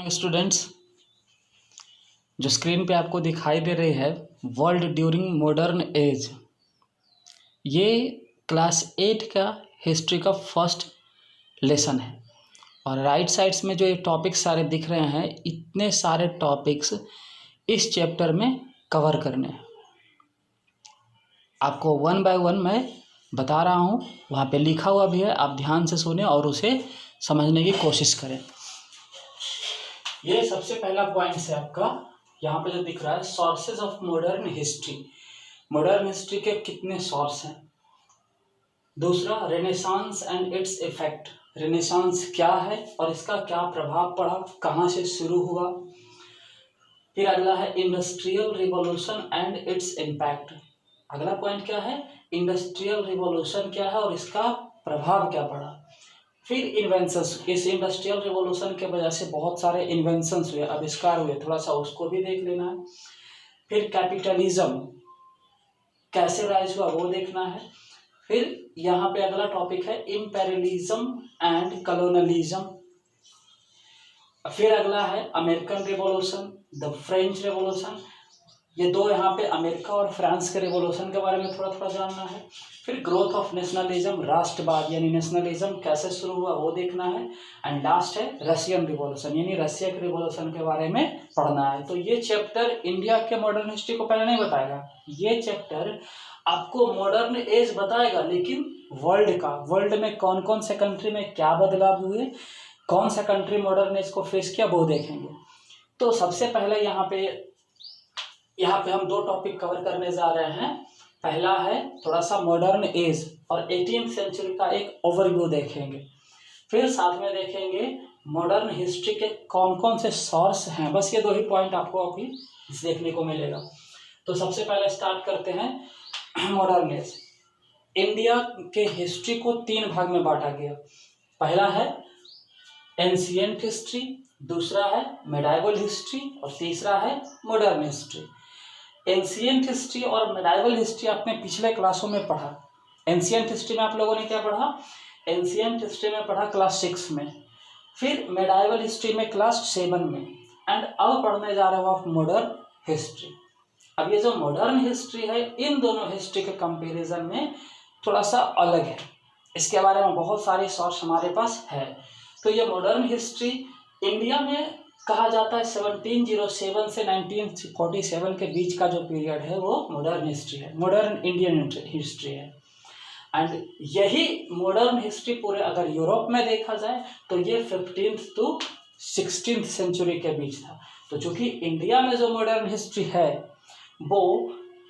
Students, जो screen पे आपको दिखाई दे रही है वर्ल्ड ड्यूरिंग मॉडर्न एज, ये क्लास 8 का हिस्ट्री का फर्स्ट लेसन है। और राइट साइड्स में जो ये टॉपिक्स सारे दिख रहे हैं, इतने सारे टॉपिक्स इस चैप्टर में कवर करने हैं। आपको वन बाय वन मैं बता रहा हूँ, वहाँ पे लिखा हुआ भी है, आप ध्यान से सुने और उसे समझने की कोशिश करें। ये सबसे पहला पॉइंट है आपका, यहाँ पे जो दिख रहा है sources of modern history. Modern history के कितने सोर्स हैं। दूसरा, renaissance and its effect. Renaissance क्या है और इसका क्या प्रभाव पड़ा, कहाँ से शुरू हुआ। फिर अगला है industrial revolution and its impact. अगला पॉइंट क्या है, इंडस्ट्रियल रिवॉल्यूशन क्या है और इसका प्रभाव क्या पड़ा। फिर इन्वेंशंस, इस इंडस्ट्रियल रिवॉल्यूशन के वजह से बहुत सारे इन्वेंशंस हुए, आविष्कार हुए, थोड़ा सा उसको भी देख लेना है। फिर कैपिटलिज्म कैसे राइज हुआ वो देखना है। फिर यहाँ पे अगला टॉपिक है इंपेरियलिज्म एंड कॉलोनियलिज्म। फिर अगला है American revolution, the French revolution. ये दो यहाँ पे अमेरिका और फ्रांस के रिवॉल्यूशन के बारे में थोड़ा थोड़ा जानना है। फिर ग्रोथ ऑफ नेशनलिज्म, राष्ट्रवाद यानी नेशनलिज्म कैसे शुरू हुआ वो देखना है। एंड लास्ट है रशियन रिवॉल्यूशन, यानी रशिया के रिवॉल्यूशन के बारे में पढ़ना है। तो ये चैप्टर इंडिया के मॉडर्न हिस्ट्री को पहले नहीं बताएगा, ये चैप्टर आपको मॉडर्न एज बताएगा, लेकिन वर्ल्ड का, वर्ल्ड में कौन कौन से कंट्री में क्या बदलाव हुए, कौन सा कंट्री मॉडर्न एज को फेस किया वो देखेंगे। तो सबसे पहले यहाँ पे हम दो टॉपिक कवर करने जा रहे हैं। पहला है थोड़ा सा मॉडर्न एज और 18वीं सेंचुरी का एक ओवरव्यू देखेंगे। फिर साथ में देखेंगे मॉडर्न हिस्ट्री के कौन कौन से सोर्स हैं। बस ये दो ही पॉइंट आपको अभी देखने को मिलेगा। तो सबसे पहले स्टार्ट करते हैं मॉडर्न एज। इंडिया के हिस्ट्री को 3 भाग में बांटा गया। पहला है एंशिएंट हिस्ट्री, दूसरा है मेडाइवल हिस्ट्री और तीसरा है मॉडर्न हिस्ट्री। एंशिएंट हिस्ट्री और मेडाइवल हिस्ट्री आपने पिछले क्लासों में पढ़ा। एंशिएंट हिस्ट्री में आप लोगों ने क्या पढ़ा, एंशिएंट हिस्ट्री में पढ़ा क्लास 6 में, फिर मेडाइवल हिस्ट्री में क्लास 7 में, एंड अब पढ़ने जा रहे हो आप मॉडर्न हिस्ट्री। अब ये जो मॉडर्न हिस्ट्री है, इन दोनों हिस्ट्री के कंपैरिजन में थोड़ा सा अलग है। इसके बारे में बहुत सारे सोर्स हमारे पास है। तो ये मॉडर्न हिस्ट्री इंडिया में कहा जाता है 1707 से 1947 के बीच का जो पीरियड है वो मॉडर्न हिस्ट्री है, मॉडर्न इंडियन हिस्ट्री है। एंड यही मॉडर्न हिस्ट्री पूरे अगर यूरोप में देखा जाए तो ये 15th to 16th सेंचुरी के बीच था। तो चूंकि इंडिया में जो मॉडर्न हिस्ट्री है वो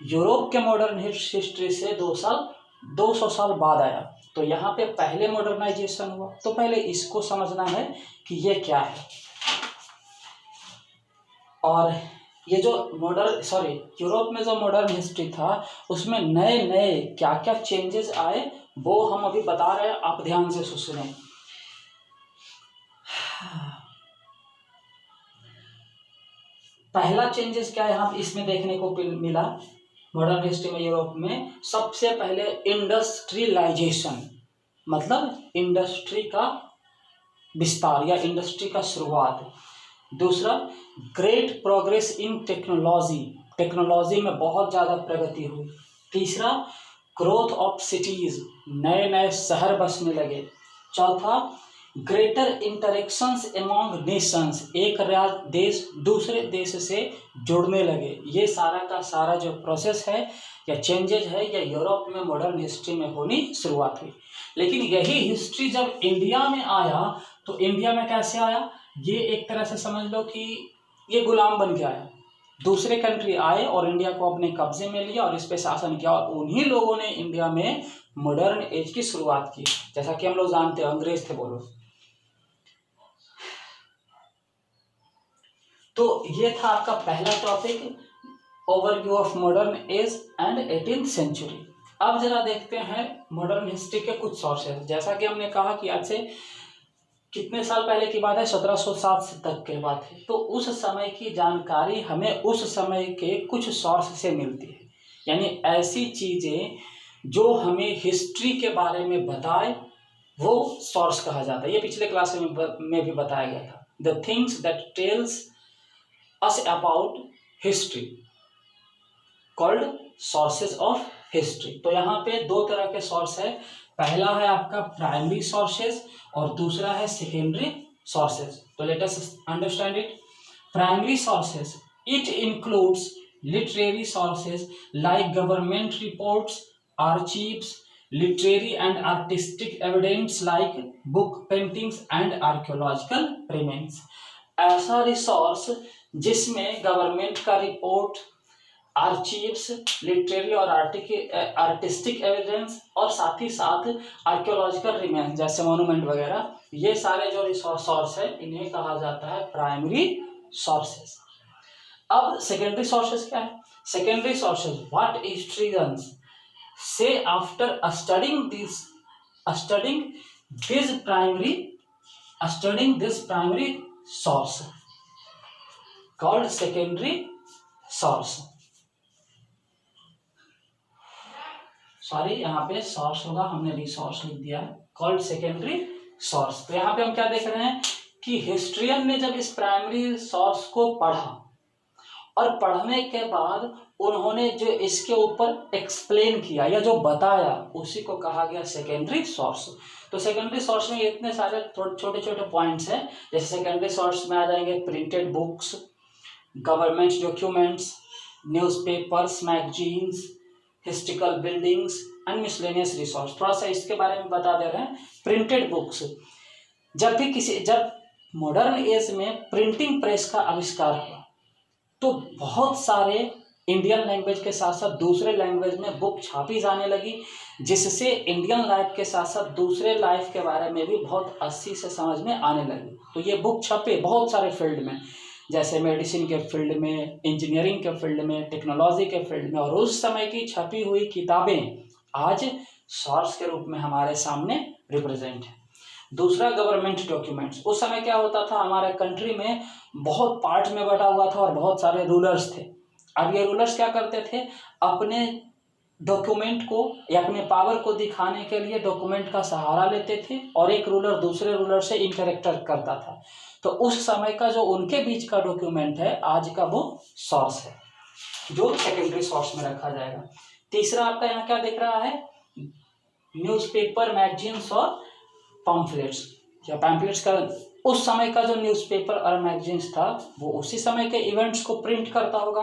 यूरोप के मॉडर्न हिस्ट्री से 200 साल बाद आया, तो यहाँ पे पहले मॉडर्नाइजेशन हुआ। तो पहले इसको समझना है कि ये क्या है। और ये जो यूरोप में जो मॉडर्न हिस्ट्री था उसमें नए नए क्या क्या चेंजेस आए वो हम अभी बता रहे हैं, आप ध्यान से सुने। पहला चेंजेस क्या यहाँ इसमें देखने को मिला मॉडर्न हिस्ट्री में यूरोप में। सबसे पहले इंडस्ट्रियलाइजेशन, मतलब इंडस्ट्री का विस्तार या इंडस्ट्री का शुरुआत। दूसरा, great progress in technology, technology में बहुत ज़्यादा प्रगति हुई। तीसरा, ग्रोथ ऑफ सिटीज, नए नए शहर बसने लगे। चौथा, ग्रेटर इंटरेक्शंस अमॉन्ग नेशंस, एक देश दूसरे देश से जुड़ने लगे। ये सारा का सारा जो प्रोसेस है या चेंजेस है या यूरोप में मॉडर्न हिस्ट्री में होनी शुरुआत हुई। लेकिन यही हिस्ट्री जब इंडिया में आया तो इंडिया में कैसे आया, ये एक तरह से समझ लो कि ये गुलाम बन के आया। दूसरे कंट्री आए और इंडिया को अपने कब्जे में लिया और इस पे शासन किया, और उन्हीं लोगों ने इंडिया में मॉडर्न एज की शुरुआत की। जैसा कि हम लोग जानते हैं अंग्रेज थे बोलो। तो ये था आपका पहला topic, overview of modern age and 18th century. अब जरा देखते हैं मॉडर्न हिस्ट्री के कुछ सोर्सेज। जैसा कि हमने कहा कि आज से कितने साल पहले की बात है, 1707 तक की बात है। तो उस समय की जानकारी हमें उस समय के कुछ सोर्स से मिलती है, यानी ऐसी चीजें जो हमें हिस्ट्री के बारे में बताए वो सोर्स कहा जाता है। ये पिछले क्लास में भी बताया गया था। The things that tells us about history called sources of history. तो यहाँ पे दो तरह के सोर्स है, पहला है आपका प्राइमरी सोर्सेज और दूसरा है सेकेंडरी सोर्सेज। तो let us understand it. Primary sources it includes literary sources like government reports, archives, literary and artistic evidence like book paintings and archaeological remains। ऐसा रिसोर्स जिसमें गवर्नमेंट का रिपोर्ट, आर्चीव्स, लिटरेरी और artistic evidence और साथ ही साथ archaeological remains जैसे monument वगैरह, ये सारे जो रिसोर्स है इन्हें कहा जाता है प्राइमरी सोर्सेज। अब सेकेंडरी सोर्सेज क्या है? सेकेंडरी सोर्सेज व्हाट हिस्ट्रियंस से after studying this primary source called secondary source. Sorry, यहाँ पे सोर्स होगा, हमने रिसोर्स लिख दिया है, कॉल्ड सेकेंडरी सोर्स। तो यहाँ पे हम क्या देख रहे हैं कि हिस्ट्रियन ने जब इस प्राइमरी सोर्स को पढ़ा और पढ़ने के बाद उन्होंने जो इसके ऊपर एक्सप्लेन किया या जो बताया उसी को कहा गया सेकेंडरी सोर्स। तो सेकेंडरी सोर्स में इतने सारे छोटे छोटे पॉइंट्स हैं, जैसे सेकेंडरी सोर्स में आ जाएंगे printed books, government documents, newspapers, magazines, historical buildings and miscellaneous resource. थोड़ा सा इसके बारे में बता दे रहे हैं। प्रिंटेड बुक्स, जब मॉडर्न एज में प्रिंटिंग प्रेस का आविष्कार हुआ तो बहुत सारे इंडियन लैंग्वेज के साथ साथ दूसरे लैंग्वेज में बुक छापी जाने लगी, जिससे इंडियन लाइफ के साथ साथ दूसरे लाइफ के बारे में भी बहुत अच्छी से समझ में आने लगी। तो ये बुक छपे बहुत सारे फील्ड में, जैसे मेडिसिन के फील्ड में, इंजीनियरिंग के फील्ड में, टेक्नोलॉजी के फील्ड में, और उस समय की छपी हुई किताबें आज सोर्स के रूप में हमारे सामने रिप्रेजेंट है। दूसरा गवर्नमेंट डॉक्यूमेंट्स। उस समय क्या होता था, हमारे कंट्री में बहुत पार्ट में बटा हुआ था और बहुत सारे रूलर्स थे। अब ये रूलर्स क्या करते थे, अपने डॉक्यूमेंट को या अपने पावर को दिखाने के लिए डॉक्यूमेंट का सहारा लेते थे और एक रूलर दूसरे रूलर से इंटरेक्ट करता था। तो उस समय का जो उनके बीच का डॉक्यूमेंट है आज का वो सोर्स है, जो सेकेंडरी सोर्स में रखा जाएगा। तीसरा आपका यहाँ क्या दिख रहा है, न्यूज़पेपर, मैगजीन्स और पम्फलेट्स या पैम्फलेट्स का उस समय का जो न्यूज़पेपर और मैगजीन्स था वो उसी समय के इवेंट्स को प्रिंट करता होगा,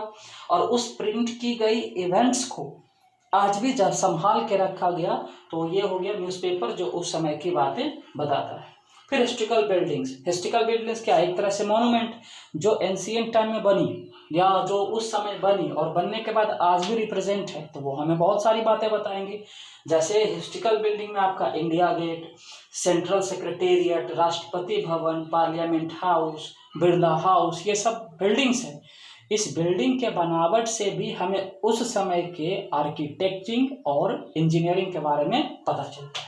और उस प्रिंट की गई इवेंट्स को आज भी जब संभाल के रखा गया तो ये हो गया न्यूज़पेपर जो उस समय की बातें बताता है। फिर हिस्टोरिकल बिल्डिंग्स क्या है, एक तरह से मोनूमेंट जो एंशिएंट टाइम में बनी या जो उस समय बनी और बनने के बाद आज भी रिप्रेजेंट है, तो वो हमें बहुत सारी बातें बताएंगी। जैसे हिस्टोरिकल बिल्डिंग में आपका India gate, central secretariat, Rashtrapati Bhavan, parliament house, Birla house, ये सब बिल्डिंग्स हैं। इस बिल्डिंग के बनावट से भी हमें उस समय के आर्किटेक्चरिंग और इंजीनियरिंग के बारे में पता चलता है।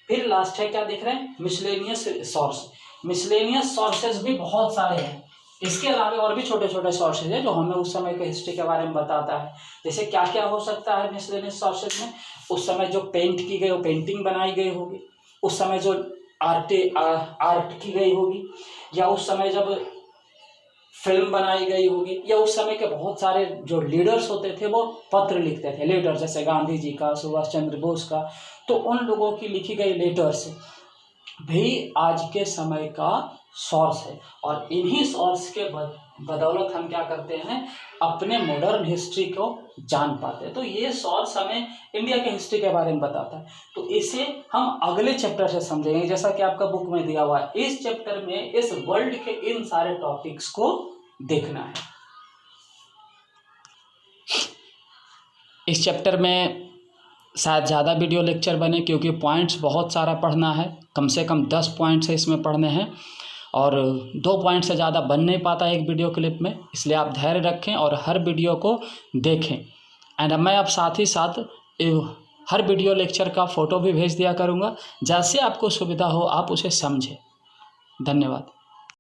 फिर लास्ट है क्या दिख रहे हैं, मिसलेनियस सोर्स। मिसलेनियस सोर्सेज भी बहुत सारे हैं, इसके अलावा और भी छोटे छोटे सोर्सेज है जो हमें उस समय के हिस्ट्री के बारे में बताता है। जैसे क्या क्या हो सकता है मिसलेनियस सोर्सेज में, उस समय जो पेंट की गई वो पेंटिंग बनाई गई होगी, उस समय जो आर्ट की गई होगी, या उस समय जब फिल्म बनाई गई होगी, या उस समय के बहुत सारे जो लीडर्स होते थे वो पत्र लिखते थे, लेटर, जैसे गांधी जी का, सुभाष चंद्र बोस का, तो उन लोगों की लिखी गई लेटर्स भी आज के समय का सोर्स है। और इन्हीं सोर्स के बदौलत हम क्या करते हैं, अपने मॉडर्न हिस्ट्री को जान पाते हैं। तो ये सोर्स हमें इंडिया के हिस्ट्री के बारे में बताता है। तो इसे हम अगले चैप्टर से समझेंगे, जैसा कि आपका बुक में दिया हुआ है। इस चैप्टर में इस वर्ल्ड के इन सारे टॉपिक्स को देखना है। इस चैप्टर में शायद ज़्यादा वीडियो लेक्चर बने, क्योंकि पॉइंट्स बहुत सारा पढ़ना है, कम से कम 10 पॉइंट्स है इसमें पढ़ने हैं, और 2 पॉइंट से ज़्यादा बन नहीं पाता एक वीडियो क्लिप में। इसलिए आप धैर्य रखें और हर वीडियो को देखें। एंड मैं अब साथ ही साथ हर वीडियो लेक्चर का फ़ोटो भी भेज दिया करूँगा, जैसे आपको सुविधा हो आप उसे समझें। धन्यवाद।